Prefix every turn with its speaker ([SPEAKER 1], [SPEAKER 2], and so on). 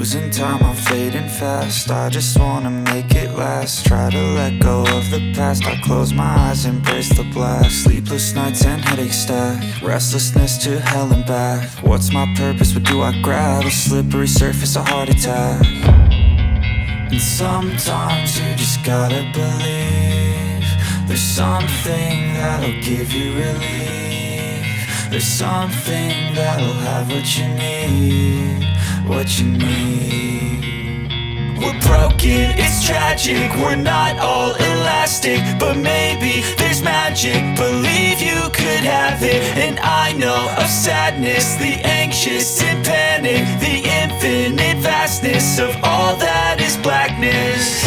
[SPEAKER 1] Losing time, I'm fading fast. I just wanna make it last. Try to let go of the past. I close my eyes, embrace the blast. Sleepless nights and headaches stack. Restlessness to hell and back. What's my purpose? What do I grab? A slippery surface, a heart attack. And sometimes you just gotta believe there's something that'll give you relief. There's something that'll have what you need, what you need. We're broken, it's tragic, we're not all elastic, but maybe there's magic. Believe you could have it, and I know of sadness, the anxious and panic, the infinite vastness of all that is blackness.